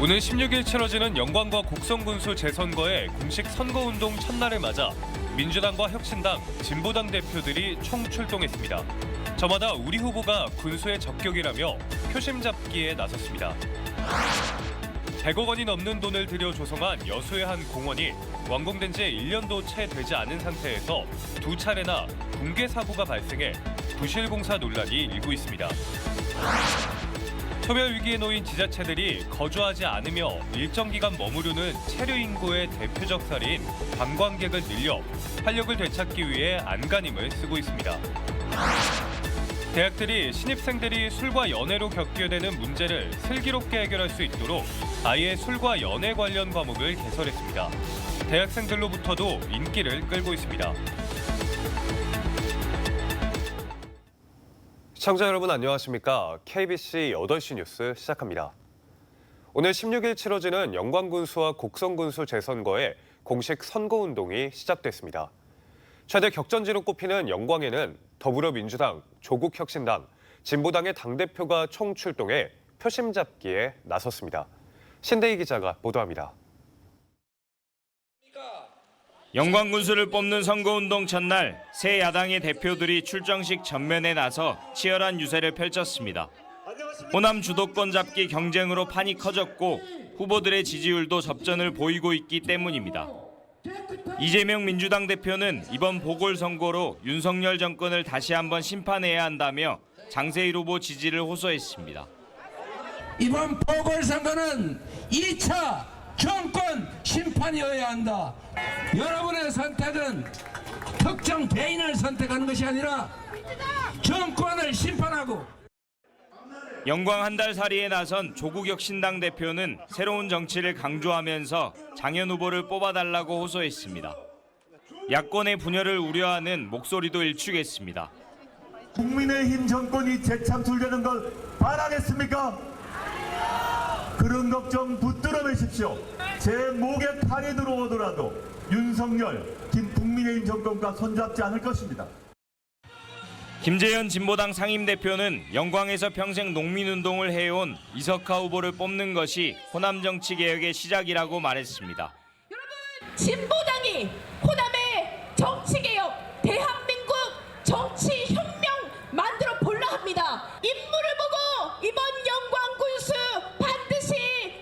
오늘 16일 치러지는 영광과 곡성군수 재선거의 공식 선거운동 첫날을 맞아 민주당과 혁신당, 진보당 대표들이 총출동했습니다. 저마다 우리 후보가 군수의 적격이라며 표심 잡기에 나섰습니다. 100억 원이 넘는 돈을 들여 조성한 여수의 한 공원이 완공된 지 1년도 채 되지 않은 상태에서 두 차례나 붕괴 사고가 발생해 부실 공사 논란이 일고 있습니다. 소멸 위기에 놓인 지자체들이 거주하지 않으며 일정 기간 머무르는 체류 인구의 대표적 사례인 관광객을 늘려 활력을 되찾기 위해 안간힘을 쓰고 있습니다. 대학들이 신입생들이 술과 연애로 겪게 되는 문제를 슬기롭게 해결할 수 있도록 아예 술과 연애 관련 과목을 개설했습니다. 대학생들로부터도 인기를 끌고 있습니다. 시청자 여러분 안녕하십니까? KBC 8시 뉴스 시작합니다. 오늘 16일 치러지는 영광군수와 곡성군수 재선거의 공식 선거운동이 시작됐습니다. 최대 격전지로 꼽히는 영광에는 더불어민주당, 조국혁신당, 진보당의 당대표가 총출동해 표심 잡기에 나섰습니다. 신대희 기자가 보도합니다. 영광군수를 뽑는 선거운동 첫날 새 야당의 대표들이 출정식 전면에 나서 치열한 유세를 펼쳤습니다. 호남 주도권 잡기 경쟁으로 판이 커졌고 후보들의 지지율도 접전을 보이고 있기 때문입니다. 이재명 민주당 대표는 이번 보궐선거로 윤석열 정권을 다시 한번 심판해야 한다며 장세일 후보 지지를 호소했습니다. 이번 보궐선거는 2차 정권 심판이어야 한다. 여러분의 선택은 특정 개인을 선택하는 것이 아니라 정권을 심판하고. 영광 한 달 살이에 나선 조국혁신당 대표는 새로운 정치를 강조하면서 장현 후보를 뽑아달라고 호소했습니다. 야권의 분열을 우려하는 목소리도 일축했습니다. 국민의힘 정권이 재창출되는 걸 바라겠습니까? 그런 걱정 붙들어 매십시오. 제 목에 칼이 들어오더라도 윤석열, 국민의힘 정권과 손잡지 않을 것입니다. 김재현 진보당 상임대표는 영광에서 평생 농민운동을 해온 이석하 후보를 뽑는 것이 호남 정치 개혁의 시작이라고 말했습니다. 진보당이 호남의 정치 개혁, 대한민국 정치 혁명 만들어 볼라 합니다. 인물을 보고 이번 영광군수 반드시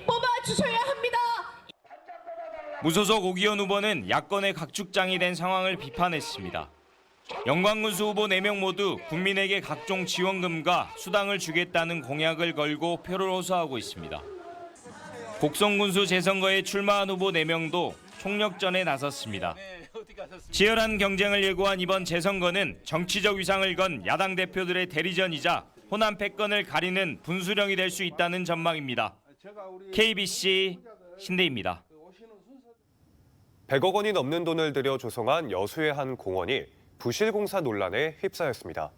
뽑아주셔야 합니다. 무소속 오기현 후보는 야권의 각축장이 된 상황을 비판했습니다. 영광군수 후보 4명 모두 국민에게 각종 지원금과 수당을 주겠다는 공약을 걸고 표를 호소하고 있습니다. 곡성군수 재선거에 출마한 후보 4명도 총력전에 나섰습니다. 치열한 경쟁을 예고한 이번 재선거는 정치적 위상을 건 야당 대표들의 대리전이자 호남 패권을 가리는 분수령이 될 수 있다는 전망입니다. KBC 신대입니다. 100억 원이 넘는 돈을 들여 조성한 여수의 한 공원이 부실 공사 논란에 휩싸였습니다.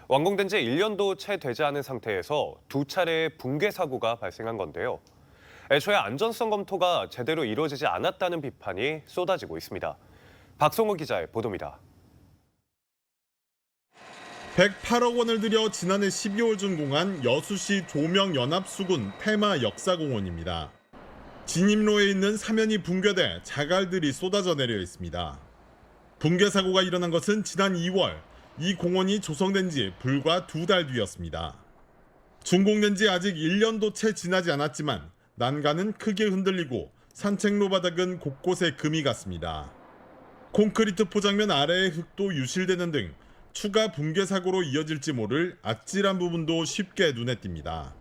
완공된 지 1년도 채 되지 않은 상태에서 두 차례의 붕괴 사고가 발생한 건데요. 애초에 안전성 검토가 제대로 이루어지지 않았다는 비판이 쏟아지고 있습니다. 박성호 기자의 보도입니다. 108억 원을 들여 지난해 12월 준공한 여수시 조명연합수군 테마 역사공원입니다. 진입로에 있는 사면이 붕괴돼 자갈들이 쏟아져 내려 있습니다. 붕괴 사고가 일어난 것은 지난 2월, 이 공원이 조성된 지 불과 2달 뒤였습니다. 준공된 지 아직 1년도 채 지나지 않았지만 난간은 크게 흔들리고 산책로 바닥은 곳곳에 금이 갔습니다. 콘크리트 포장면 아래의 흙도 유실되는 등 추가 붕괴 사고로 이어질지 모를 아찔한 부분도 쉽게 눈에 띕니다.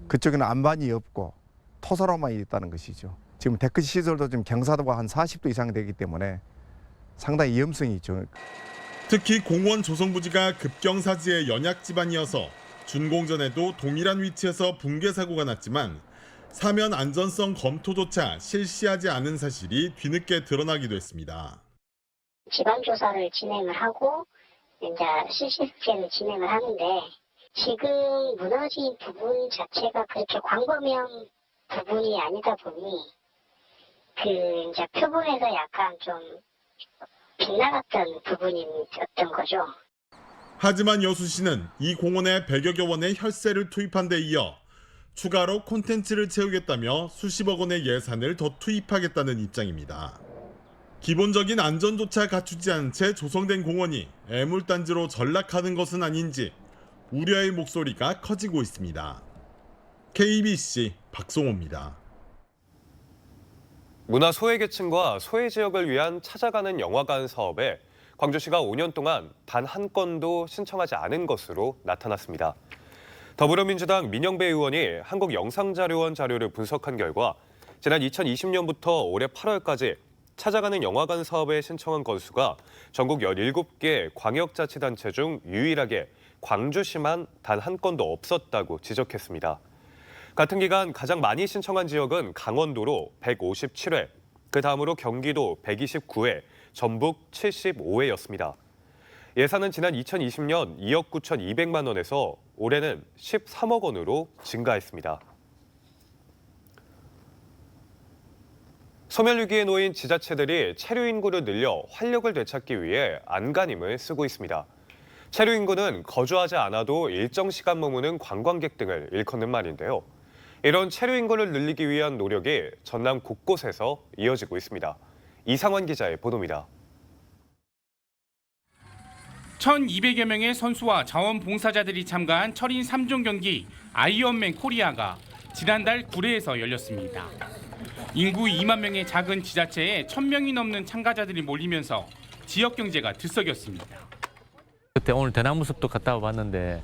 그쪽에는 안반이 없고 토사로만 있다는 것이죠. 지금 데크 시설도 지금 경사도가 한 40도 이상 되기 때문에 상당히 위험성이 있죠. 특히 공원 조성 부지가 급경사지의 연약 지반이어서 준공 전에도 동일한 위치에서 붕괴 사고가 났지만 사면 안전성 검토조차 실시하지 않은 사실이 뒤늦게 드러나기도 했습니다. 지방 조사를 진행을 하고 이제 실시스캔을 진행을 하는데 지금 무너진 부분 자체가 그렇게 광범위한 부분이 아니다 보니 이제 표본에서 약간 좀 빗나갔던 부분이었던 거죠. 하지만 여수시는 이 공원에 100여여 원의 혈세를 투입한 데 이어 추가로 콘텐츠를 채우겠다며 수십억 원의 예산을 더 투입하겠다는 입장입니다. 기본적인 안전조차 갖추지 않은 채 조성된 공원이 애물단지로 전락하는 것은 아닌지 우려의 목소리가 커지고 있습니다. KBC 박송호입니다. 문화 소외계층과 소외지역을 위한 찾아가는 영화관 사업에 광주시가 5년 동안 단 한 건도 신청하지 않은 것으로 나타났습니다. 더불어민주당 민영배 의원이 한국영상자료원 자료를 분석한 결과 지난 2020년부터 올해 8월까지 찾아가는 영화관 사업에 신청한 건수가 전국 17개 광역자치단체 중 유일하게 광주시만 단 한 건도 없었다고 지적했습니다. 같은 기간 가장 많이 신청한 지역은 강원도로 157회, 그 다음으로 경기도 129회, 전북 75회였습니다. 예산은 지난 2020년 2억 9,200만 원에서 올해는 13억 원으로 증가했습니다. 소멸위기에 놓인 지자체들이 체류 인구를 늘려 활력을 되찾기 위해 안간힘을 쓰고 있습니다. 체류 인구는 거주하지 않아도 일정 시간 머무는 관광객 등을 일컫는 말인데요. 이런 체류 인구를 늘리기 위한 노력이 전남 곳곳에서 이어지고 있습니다. 이상원 기자의 보도입니다. 1,200여 명의 선수와 자원봉사자들이 참가한 철인 3종 경기 아이언맨 코리아가 지난달 구례에서 열렸습니다. 인구 2만 명의 작은 지자체에 1,000명이 넘는 참가자들이 몰리면서 지역 경제가 들썩였습니다. 그때 오늘 대나무숲도 갔다 와봤는데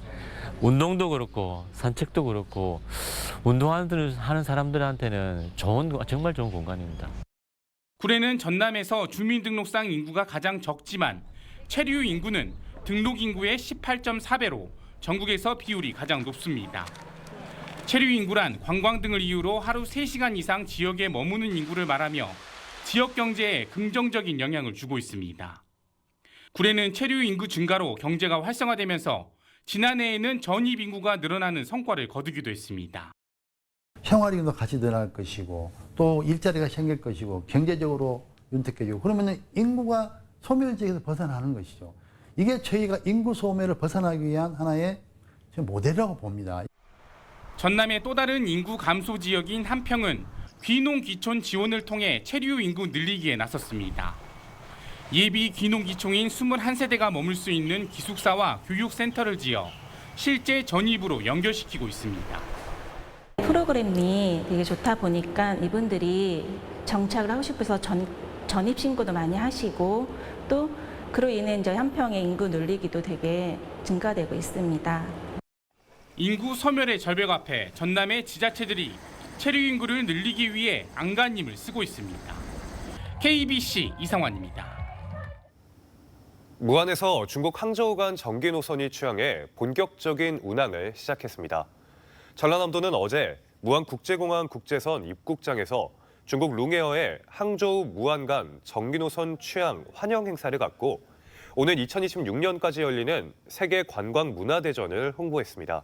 운동도 그렇고 산책도 그렇고 운동하는 사람들한테는 정말 좋은 공간입니다. 구례는 전남에서 주민등록상 인구가 가장 적지만 체류 인구는 등록 인구의 18.4배로 전국에서 비율이 가장 높습니다. 체류 인구란 관광 등을 이유로 하루 3시간 이상 지역에 머무는 인구를 말하며 지역 경제에 긍정적인 영향을 주고 있습니다. 구례는 체류 인구 증가로 경제가 활성화되면서 지난해에는 전입 인구가 늘어나는 성과를 거두기도 했습니다. 생활인도 같이 늘어날 것이고 또 일자리가 생길 것이고 경제적으로 윤택해지고 그러면 인구가 소멸지역에서 벗어나는 것이죠. 이게 저희가 인구 소멸을 벗어나기 위한 하나의 모델이라고 봅니다. 전남의 또 다른 인구 감소 지역인 한평은 귀농 귀촌 지원을 통해 체류 인구 늘리기에 나섰습니다. 예비 귀농 귀촌인 21세대가 머물 수 있는 기숙사와 교육센터를 지어 실제 전입으로 연결시키고 있습니다. 프로그램이 되게 좋다 보니까 이분들이 정착을 하고 싶어서 전입 신고도 많이 하시고 또 그로 인해 이제 한평의 인구 늘리기도 되게 증가되고 있습니다. 인구 소멸의 절벽 앞에 전남의 지자체들이 체류 인구를 늘리기 위해 안간힘을 쓰고 있습니다. KBC 이상환입니다. 무안에서 중국 항저우 간 전기 노선이 취항해 본격적인 운항을 시작했습니다. 전라남도는 어제 무안국제공항 국제선 입국장에서 중국 룽에어의 항저우 무안 간 전기 노선 취항 환영 행사를 갖고 오는 2026년까지 열리는 세계 관광 문화대전을 홍보했습니다.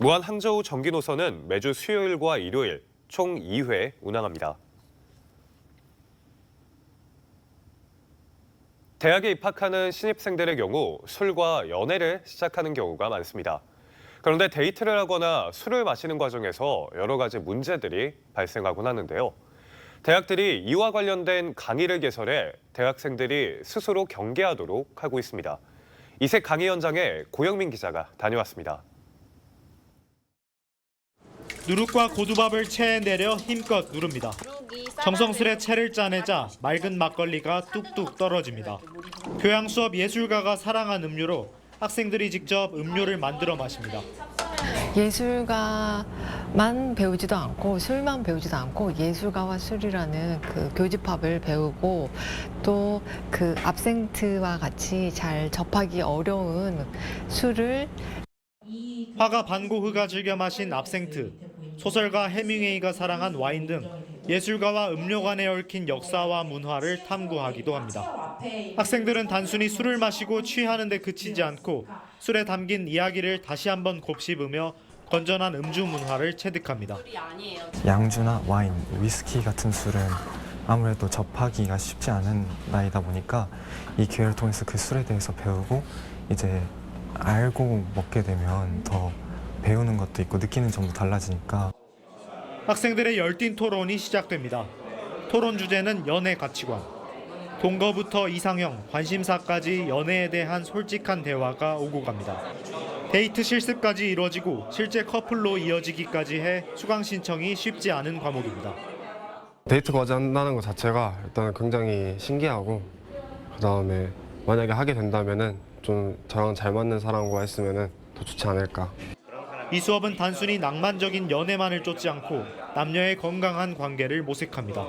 무안 항저우 전기 노선은 매주 수요일과 일요일 총 2회 운항합니다. 대학에 입학하는 신입생들의 경우 술과 연애를 시작하는 경우가 많습니다. 그런데 데이트를 하거나 술을 마시는 과정에서 여러 가지 문제들이 발생하곤 하는데요. 대학들이 이와 관련된 강의를 개설해 대학생들이 스스로 경계하도록 하고 있습니다. 이색 강의 현장에 고영민 기자가 다녀왔습니다. 누룩과 고두밥을 체에 내려 힘껏 누릅니다. 정성스레 채를 짜내자 맑은 막걸리가 뚝뚝 떨어집니다. 교양 수업 예술가가 사랑한 음료로 학생들이 직접 음료를 만들어 마십니다. 예술가만 배우지도 않고 술만 배우지도 않고 예술가와 술이라는 그 교집합을 배우고 또 그 압생트와 같이 잘 접하기 어려운 술을 화가 반고흐가 즐겨 마신 압생트, 소설가 해밍웨이가 사랑한 와인 등 예술가와 음료관에 얽힌 역사와 문화를 탐구하기도 합니다. 학생들은 단순히 술을 마시고 취하는 데 그치지 않고 술에 담긴 이야기를 다시 한번 곱씹으며 건전한 음주 문화를 체득합니다. 양주나 와인, 위스키 같은 술은 아무래도 접하기가 쉽지 않은 나이다 보니까 이 기회를 통해서 그 술에 대해서 배우고 이제 알고 먹게 되면 더 배우는 것도 있고 느끼는 점도 달라지니까. 학생들의 열띤 토론이 시작됩니다. 토론 주제는 연애 가치관. 동거부터 이상형, 관심사까지 연애에 대한 솔직한 대화가 오고 갑니다. 데이트 실습까지 이루어지고 실제 커플로 이어지기까지 해 수강 신청이 쉽지 않은 과목입니다. 데이트 과제한다는 것 자체가 일단 굉장히 신기하고, 그다음에 만약에 하게 된다면은 좀 저랑 잘 맞는 사람과 했으면은 더 좋지 않을까. 이 수업은 단순히 낭만적인 연애만을 쫓지 않고 남녀의 건강한 관계를 모색합니다.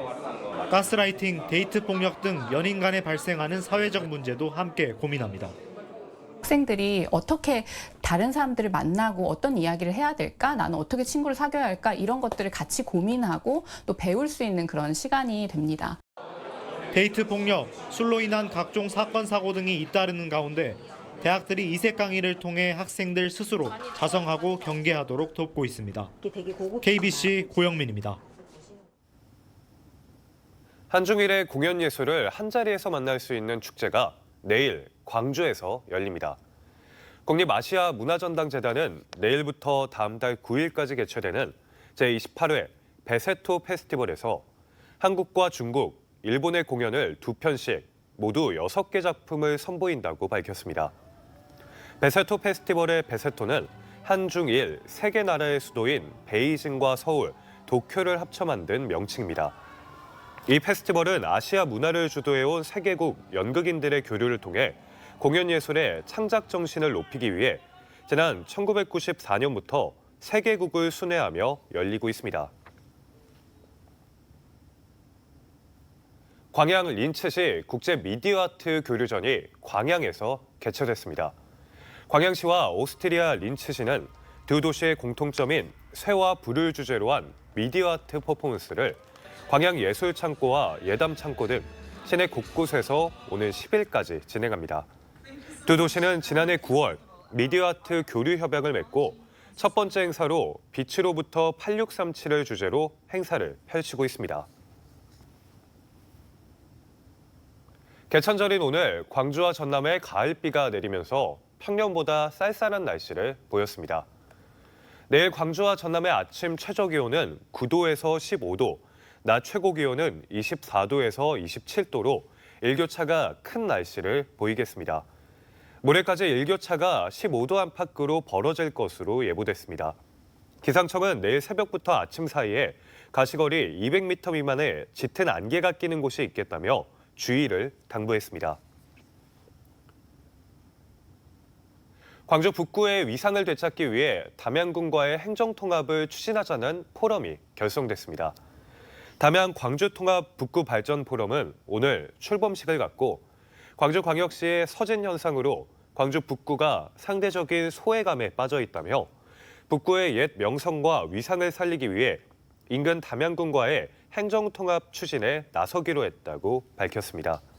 가스라이팅, 데이트 폭력 등 연인 간에 발생하는 사회적 문제도 함께 고민합니다. 학생들이 어떻게 다른 사람들을 만나고 어떤 이야기를 해야 될까? 나는 어떻게 친구를 사귀어야 할까? 이런 것들을 같이 고민하고 또 배울 수 있는 그런 시간이 됩니다. 데이트 폭력, 술로 인한 각종 사건 사고 등이 잇따르는 가운데 대학들이 이색 강의를 통해 학생들 스스로 자성하고 경계하도록 돕고 있습니다. KBC 고영민입니다. 한중일의 공연 예술을 한자리에서 만날 수 있는 축제가 내일 광주에서 열립니다. 국립아시아문화전당재단은 내일부터 다음 달 9일까지 개최되는 제28회 베세토 페스티벌에서 한국과 중국, 일본의 공연을 2편씩 모두 6개 작품을 선보인다고 밝혔습니다. 베세토 페스티벌의 베세토는 한중일 3개 나라의 수도인 베이징과 서울, 도쿄를 합쳐 만든 명칭입니다. 이 페스티벌은 아시아 문화를 주도해온 세계국 연극인들의 교류를 통해 공연 예술의 창작 정신을 높이기 위해 지난 1994년부터 세계국을 순회하며 열리고 있습니다. 광양 린츠시 국제 미디어 아트 교류전이 광양에서 개최됐습니다. 광양시와 오스트리아 린츠시는 두 도시의 공통점인 쇠와 불을 주제로 한 미디어 아트 퍼포먼스를 광양예술창고와 예담창고 등 시내 곳곳에서 오는 10일까지 진행합니다. 두 도시는 지난해 9월 미디어 아트 교류 협약을 맺고 첫 번째 행사로 빛으로부터 8637을 주제로 행사를 펼치고 있습니다. 개천절인 오늘 광주와 전남에 가을비가 내리면서 평년보다 쌀쌀한 날씨를 보였습니다. 내일 광주와 전남의 아침 최저기온은 9도에서 15도, 낮 최고기온은 24도에서 27도로 일교차가 큰 날씨를 보이겠습니다. 모레까지 일교차가 15도 안팎으로 벌어질 것으로 예보됐습니다. 기상청은 내일 새벽부터 아침 사이에 가시거리 200m 미만의 짙은 안개가 끼는 곳이 있겠다며 주의를 당부했습니다. 광주 북구의 위상을 되찾기 위해 담양군과의 행정통합을 추진하자는 포럼이 결성됐습니다. 담양 광주통합 북구발전포럼은 오늘 출범식을 갖고 광주광역시의 서진 현상으로 광주 북구가 상대적인 소외감에 빠져 있다며 북구의 옛 명성과 위상을 살리기 위해 인근 담양군과의 행정통합 추진에 나서기로 했다고 밝혔습니다.